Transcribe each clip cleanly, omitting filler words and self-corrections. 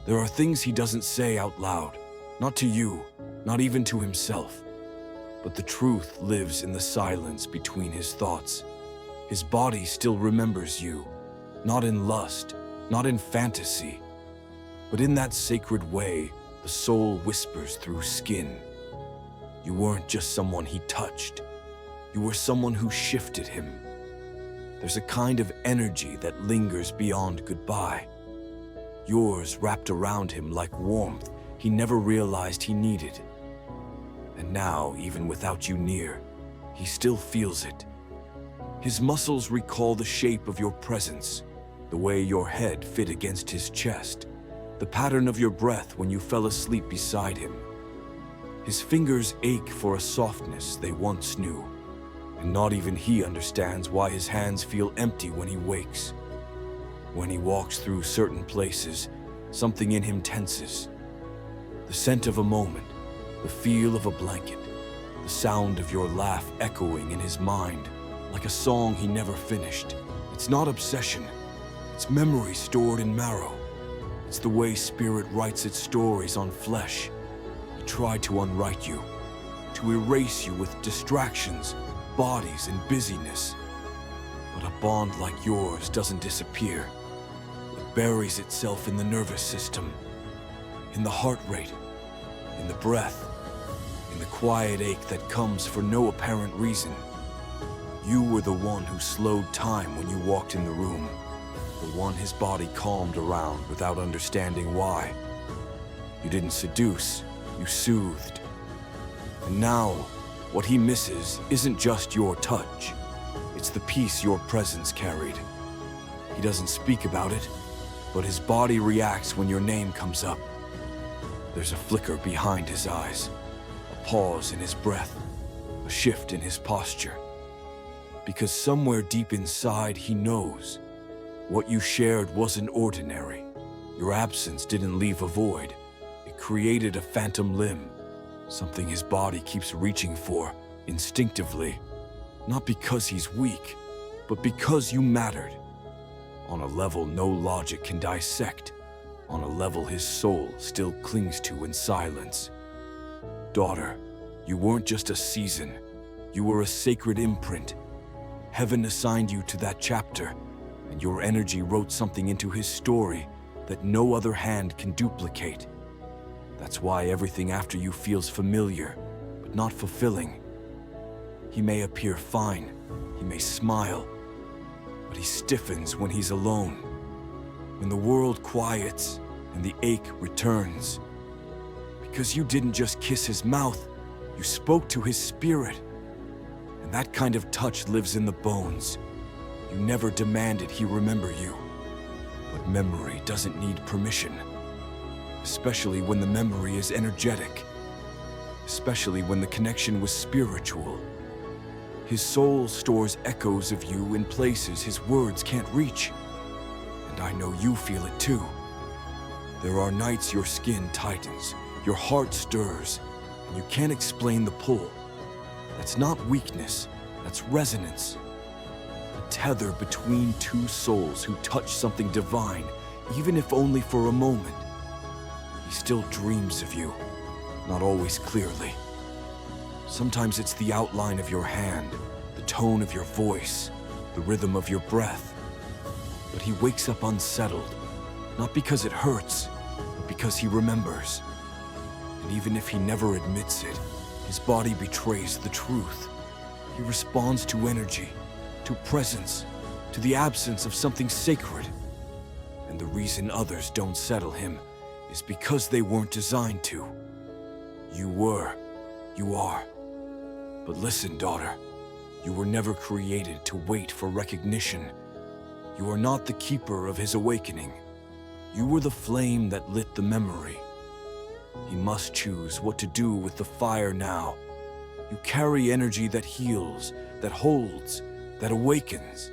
There are things he doesn't say out loud, not to you, not even to himself. But the truth lives in the silence between his thoughts. His body still remembers you, not in lust, not in fantasy, but in that sacred way the soul whispers through skin. You weren't just someone he touched. You were someone who shifted him. There's a kind of energy that lingers beyond goodbye. Yours wrapped around him like warmth he never realized he needed. And now, even without you near, he still feels it. His muscles recall the shape of your presence, the way your head fit against his chest, the pattern of your breath when you fell asleep beside him. His fingers ache for a softness they once knew, and not even he understands why his hands feel empty when he wakes. When he walks through certain places, something in him tenses. The scent of a moment, the feel of a blanket, the sound of your laugh echoing in his mind like a song he never finished. It's not obsession, it's memory stored in marrow. It's the way spirit writes its stories on flesh. He tried to unwrite you, to erase you with distractions, bodies, and busyness. But a bond like yours doesn't disappear. It buries itself in the nervous system, in the heart rate, in the breath, in the quiet ache that comes for no apparent reason. You were the one who slowed time when you walked in the room, the one his body calmed around without understanding why. You didn't seduce, you soothed. And now, what he misses isn't just your touch, it's the peace your presence carried. He doesn't speak about it, but his body reacts when your name comes up. There's a flicker behind his eyes, a pause in his breath, a shift in his posture. Because somewhere deep inside he knows what you shared wasn't ordinary. Your absence didn't leave a void. It created a phantom limb, something his body keeps reaching for instinctively, not because he's weak, but because you mattered. On a level no logic can dissect, on a level his soul still clings to in silence. Daughter, you weren't just a season, you were a sacred imprint. Heaven assigned you to that chapter, and your energy wrote something into his story that no other hand can duplicate. That's why everything after you feels familiar, but not fulfilling. He may appear fine, he may smile, but he stiffens when he's alone. When the world quiets and the ache returns. Because you didn't just kiss his mouth, you spoke to his spirit. And that kind of touch lives in the bones. You never demanded he remember you. But memory doesn't need permission. Especially when the memory is energetic. Especially when the connection was spiritual. His soul stores echoes of you in places his words can't reach. And I know you feel it too. There are nights your skin tightens, your heart stirs, and you can't explain the pull. That's not weakness, that's resonance. A tether between two souls who touch something divine, even if only for a moment. He still dreams of you, not always clearly. Sometimes it's the outline of your hand, the tone of your voice, the rhythm of your breath. But he wakes up unsettled, not because it hurts, but because he remembers. And even if he never admits it, his body betrays the truth. He responds to energy, to presence, to the absence of something sacred. And the reason others don't settle him is because they weren't designed to. You were, you are. But listen, daughter, you were never created to wait for recognition. You are not the keeper of his awakening. You were the flame that lit the memory. He must choose what to do with the fire now. You carry energy that heals, that holds, that awakens.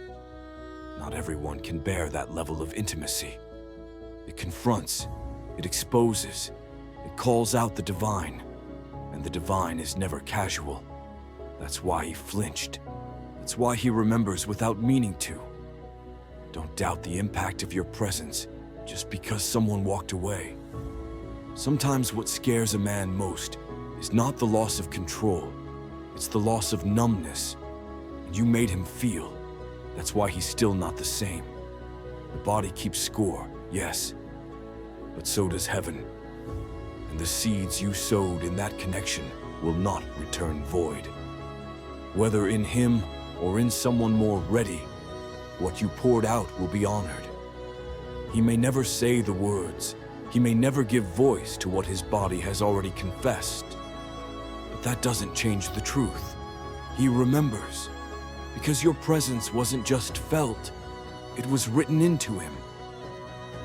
Not everyone can bear that level of intimacy. It confronts, it exposes, it calls out the divine. And the divine is never casual. That's why he flinched. That's why he remembers without meaning to. Don't doubt the impact of your presence. just because someone walked away. Sometimes what scares a man most is not the loss of control, it's the loss of numbness. And you made him feel. That's why he's still not the same. The body keeps score, yes, but so does heaven. And the seeds you sowed in that connection will not return void. Whether in him or in someone more ready, what you poured out will be honored. He may never say the words, he may never give voice to what his body has already confessed. But that doesn't change the truth. He remembers, because your presence wasn't just felt, it was written into him.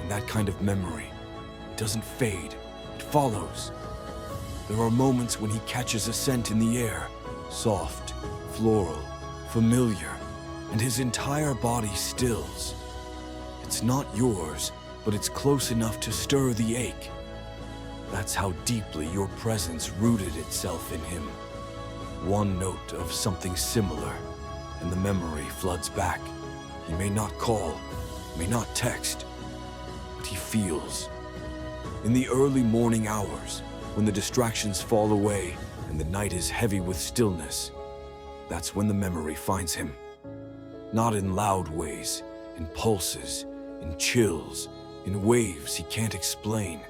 And that kind of memory, it doesn't fade, it follows. There are moments when he catches a scent in the air, soft, floral, familiar, and his entire body stills. It's not yours, but it's close enough to stir the ache. That's how deeply your presence rooted itself in him. One note of something similar, and the memory floods back. He may not call, may not text, but he feels. In the early morning hours, when the distractions fall away and the night is heavy with stillness, that's when the memory finds him. Not in loud ways, in pulses, in chills, in waves he can't explain.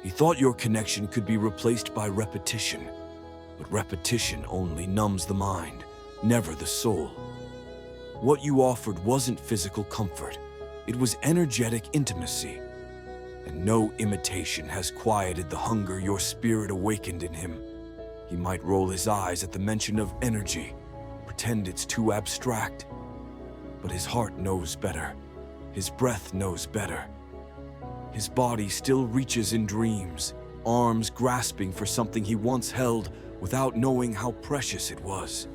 He thought your connection could be replaced by repetition, but repetition only numbs the mind, never the soul. What you offered wasn't physical comfort, it was energetic intimacy. And no imitation has quieted the hunger your spirit awakened in him. He might roll his eyes at the mention of energy, pretend it's too abstract. But his heart knows better. His breath knows better. His body still reaches in dreams, arms grasping for something he once held without knowing how precious it was.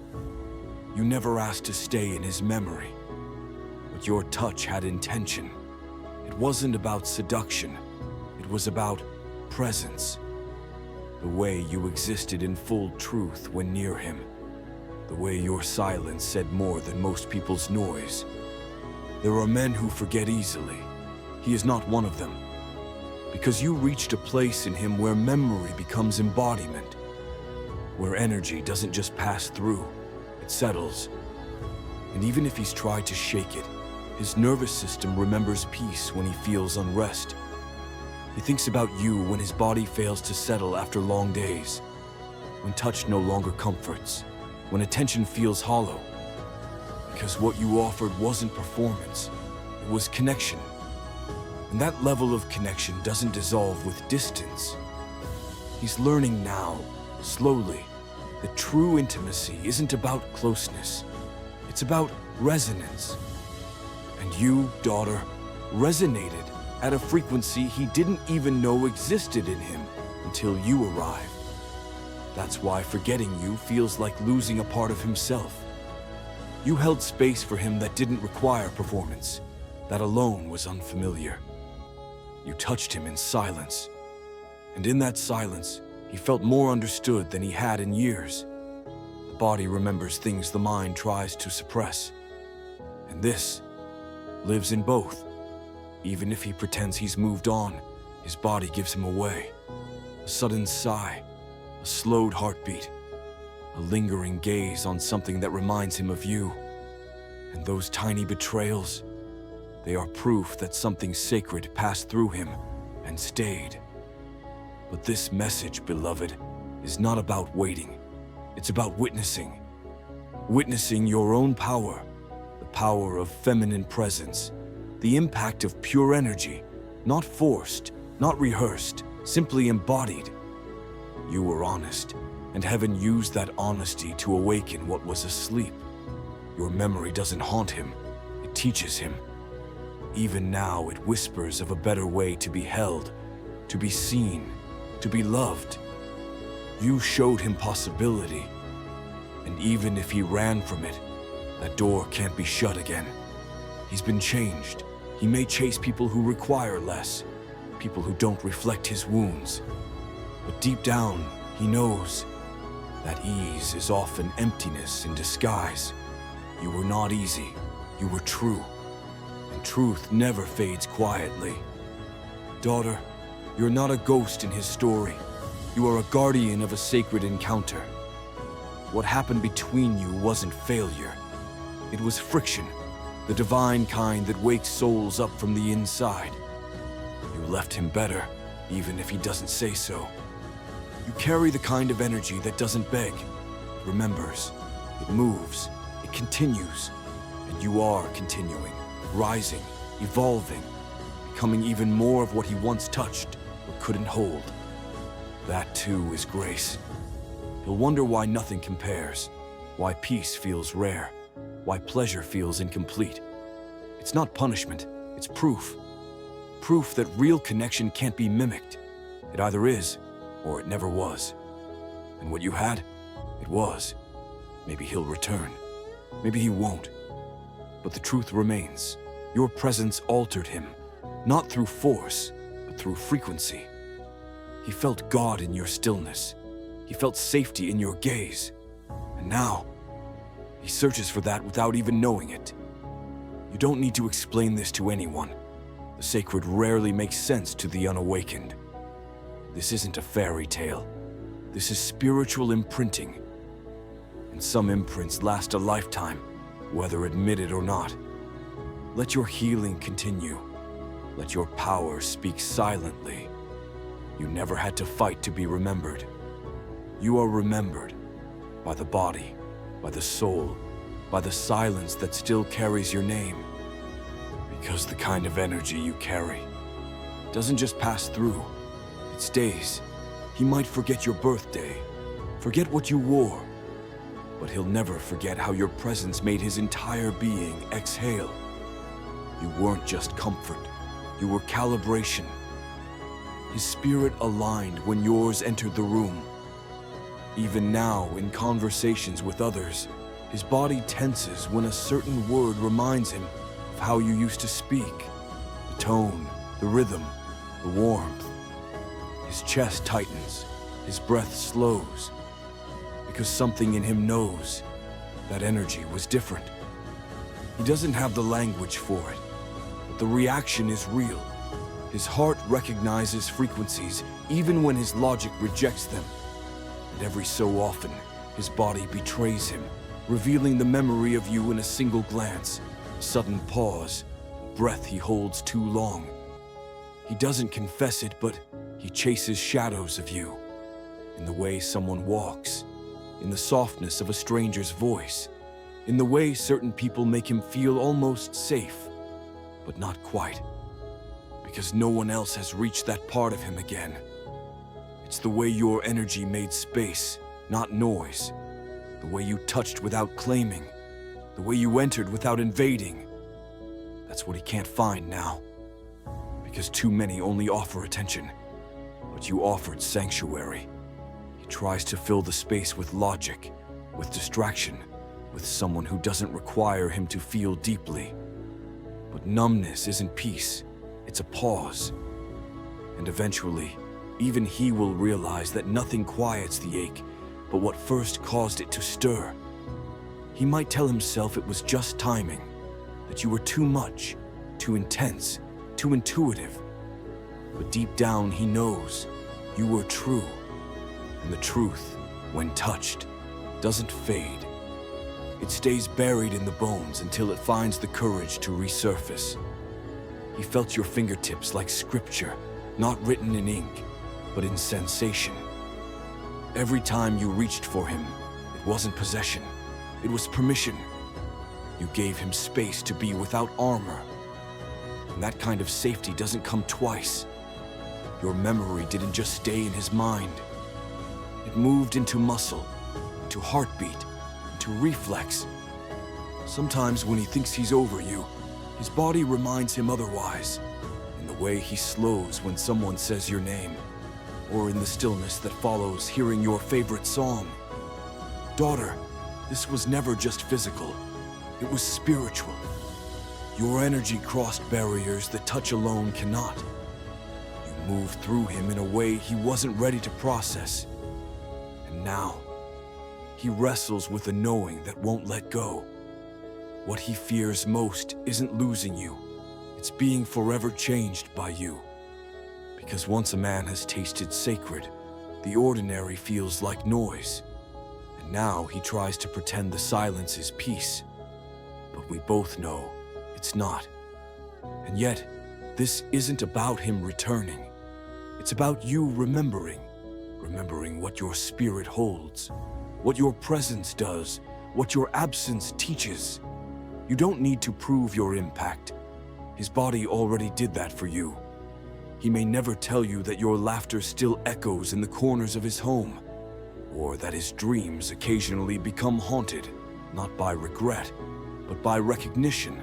You never asked to stay in his memory, but your touch had intention. It wasn't about seduction, it was about presence. The way you existed in full truth when near him. The way your silence said more than most people's noise. There are men who forget easily. He is not one of them. Because you reached a place in him where memory becomes embodiment. Where energy doesn't just pass through, it settles. And even if he's tried to shake it, his nervous system remembers peace when he feels unrest. He thinks about you when his body fails to settle after long days. When touch no longer comforts. When attention feels hollow. Because what you offered wasn't performance, it was connection. And that level of connection doesn't dissolve with distance. He's learning now, slowly, that true intimacy isn't about closeness. It's about resonance. And you, daughter, resonated at a frequency he didn't even know existed in him until you arrived. That's why forgetting you feels like losing a part of himself. You held space for him that didn't require performance. That alone was unfamiliar. You touched him in silence. And in that silence, he felt more understood than he had in years. The body remembers things the mind tries to suppress. And this lives in both. Even if he pretends he's moved on, his body gives him away. A sudden sigh, a slowed heartbeat, a lingering gaze on something that reminds him of you. And those tiny betrayals, they are proof that something sacred passed through him and stayed. But this message, beloved, is not about waiting. It's about witnessing. Witnessing your own power, the power of feminine presence, the impact of pure energy, not forced, not rehearsed, simply embodied. You were honest, and heaven used that honesty to awaken what was asleep. Your memory doesn't haunt him, it teaches him. Even now, it whispers of a better way to be held, to be seen, to be loved. You showed him possibility, and even if he ran from it, that door can't be shut again. He's been changed. He may chase people who require less, people who don't reflect his wounds. But deep down, he knows that ease is often emptiness in disguise. You were not easy, you were true. And truth never fades quietly. Daughter, you're not a ghost in his story. You are a guardian of a sacred encounter. What happened between you wasn't failure. It was friction, the divine kind that wakes souls up from the inside. You left him better, even if he doesn't say so. You carry the kind of energy that doesn't beg. It remembers, it moves, it continues, and you are continuing, rising, evolving, becoming even more of what he once touched but couldn't hold. That too is grace. You'll wonder why nothing compares, why peace feels rare, why pleasure feels incomplete. It's not punishment, it's proof. Proof that real connection can't be mimicked. It either is, or it never was. And what you had, it was. Maybe he'll return. Maybe he won't. But the truth remains. Your presence altered him, not through force, but through frequency. He felt God in your stillness. He felt safety in your gaze. And now, he searches for that without even knowing it. You don't need to explain this to anyone. The sacred rarely makes sense to the unawakened. This isn't a fairy tale. This is spiritual imprinting. And some imprints last a lifetime, whether admitted or not. Let your healing continue. Let your power speak silently. You never had to fight to be remembered. You are remembered by the body, by the soul, by the silence that still carries your name. Because the kind of energy you carry doesn't just pass through, it stays. He might forget your birthday, forget what you wore, but he'll never forget how your presence made his entire being exhale. You weren't just comfort, you were calibration. His spirit aligned when yours entered the room. Even now, in conversations with others, his body tenses when a certain word reminds him of how you used to speak. The tone, the rhythm, the warmth. His chest tightens, his breath slows, because something in him knows that energy was different. He doesn't have the language for it, but the reaction is real. His heart recognizes frequencies even when his logic rejects them. And every so often, his body betrays him, revealing the memory of you in a single glance, a sudden pause, a breath he holds too long. He doesn't confess it, but he chases shadows of you. In the way someone walks, in the softness of a stranger's voice, in the way certain people make him feel almost safe, but not quite. Because no one else has reached that part of him again. It's the way your energy made space, not noise. The way you touched without claiming. The way you entered without invading. That's what he can't find now. Because too many only offer attention. But you offered sanctuary. He tries to fill the space with logic, with distraction, with someone who doesn't require him to feel deeply. But numbness isn't peace. It's a pause. And eventually, even he will realize that nothing quiets the ache but what first caused it to stir. He might tell himself it was just timing, that you were too much, too intense, too intuitive. But deep down he knows you were true. And the truth, when touched, doesn't fade. It stays buried in the bones until it finds the courage to resurface. He felt your fingertips like scripture, not written in ink, but in sensation. Every time you reached for him, it wasn't possession, it was permission. You gave him space to be without armor. And that kind of safety doesn't come twice. Your memory didn't just stay in his mind. It moved into muscle, into heartbeat, into reflex. Sometimes when he thinks he's over you, his body reminds him otherwise, in the way he slows when someone says your name, or in the stillness that follows hearing your favorite song. Daughter, this was never just physical, it was spiritual. Your energy crossed barriers that touch alone cannot. You moved through him in a way he wasn't ready to process. And now, he wrestles with a knowing that won't let go. What he fears most isn't losing you. It's being forever changed by you. Because once a man has tasted sacred, the ordinary feels like noise. And now he tries to pretend the silence is peace. But we both know it's not. And yet, this isn't about him returning. It's about you remembering what your spirit holds, what your presence does, what your absence teaches. You don't need to prove your impact. His body already did that for you. He may never tell you that your laughter still echoes in the corners of his home, or that his dreams occasionally become haunted, not by regret, but by recognition,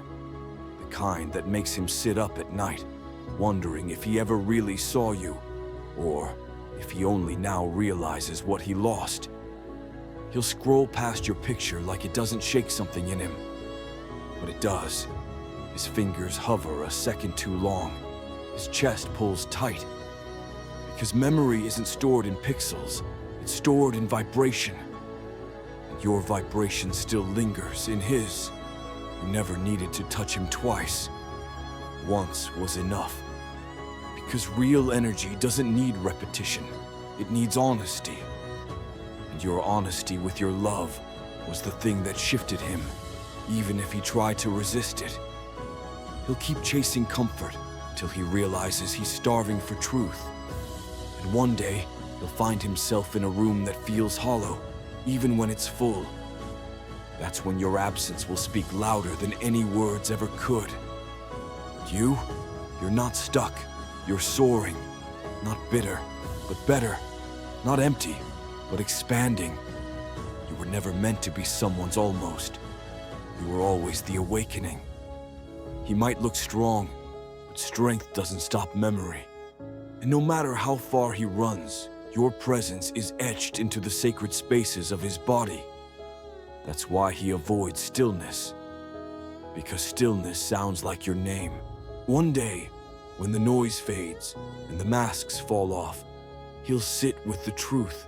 the kind that makes him sit up at night, wondering if he ever really saw you, or if he only now realizes what he lost. He'll scroll past your picture like it doesn't shake something in him, but it does. His fingers hover a second too long. His chest pulls tight. Because memory isn't stored in pixels, it's stored in vibration. And your vibration still lingers in his. You never needed to touch him twice. Once was enough. Because real energy doesn't need repetition. It needs honesty. And your honesty with your love was the thing that shifted him, even if he tried to resist it. He'll keep chasing comfort till he realizes he's starving for truth. And one day, he'll find himself in a room that feels hollow, even when it's full. That's when your absence will speak louder than any words ever could. You're not stuck. You're soaring. Not bitter, but better. Not empty, but expanding. You were never meant to be someone's almost. You were always the awakening. He might look strong, but strength doesn't stop memory. And no matter how far he runs, your presence is etched into the sacred spaces of his body. That's why he avoids stillness. Because stillness sounds like your name. One day, when the noise fades and the masks fall off, he'll sit with the truth.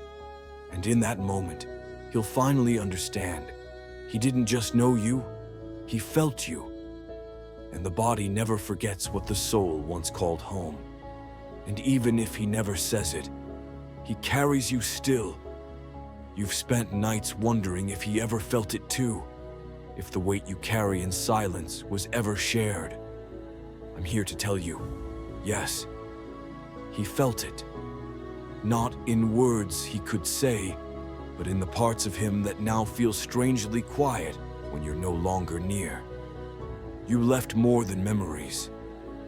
And in that moment, he'll finally understand. He didn't just know you, he felt you. And the body never forgets what the soul once called home. And even if he never says it, he carries you still. You've spent nights wondering if he ever felt it too, if the weight you carry in silence was ever shared. I'm here to tell you, yes, he felt it. Not in words he could say, but in the parts of him that now feel strangely quiet when you're no longer near. You left more than memories.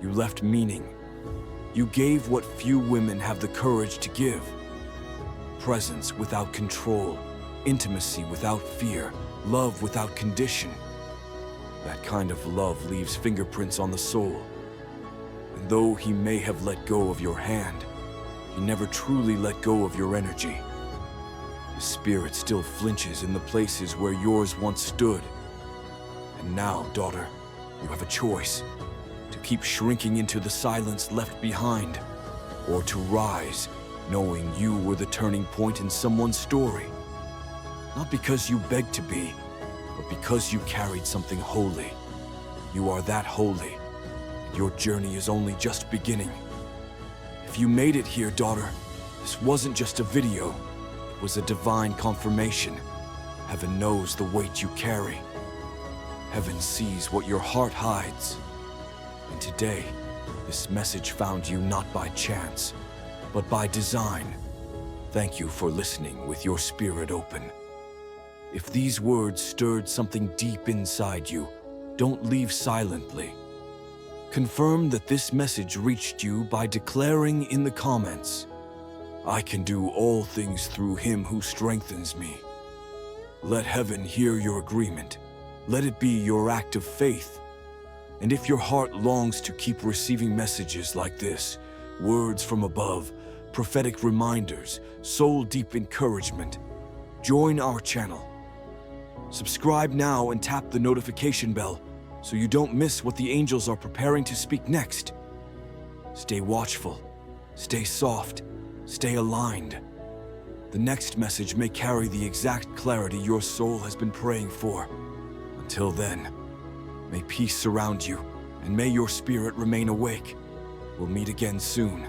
You left meaning. You gave what few women have the courage to give. Presence without control, intimacy without fear, love without condition. That kind of love leaves fingerprints on the soul. And though he may have let go of your hand, he never truly let go of your energy. His spirit still flinches in the places where yours once stood. And now, daughter, you have a choice. To keep shrinking into the silence left behind, or to rise, knowing you were the turning point in someone's story. Not because you begged to be, but because you carried something holy. You are that holy. Your journey is only just beginning. If you made it here, daughter, this wasn't just a video. It was a divine confirmation. Heaven knows the weight you carry. Heaven sees what your heart hides. And today, this message found you not by chance, but by design. Thank you for listening with your spirit open. If these words stirred something deep inside you, don't leave silently. Confirm that this message reached you by declaring in the comments, "I can do all things through him who strengthens me." Let heaven hear your agreement. Let it be your act of faith. And if your heart longs to keep receiving messages like this, words from above, prophetic reminders, soul-deep encouragement, join our channel. Subscribe now and tap the notification bell so you don't miss what the angels are preparing to speak next. Stay watchful, stay soft, stay aligned. The next message may carry the exact clarity your soul has been praying for. Until then, may peace surround you, and may your spirit remain awake. We'll meet again soon.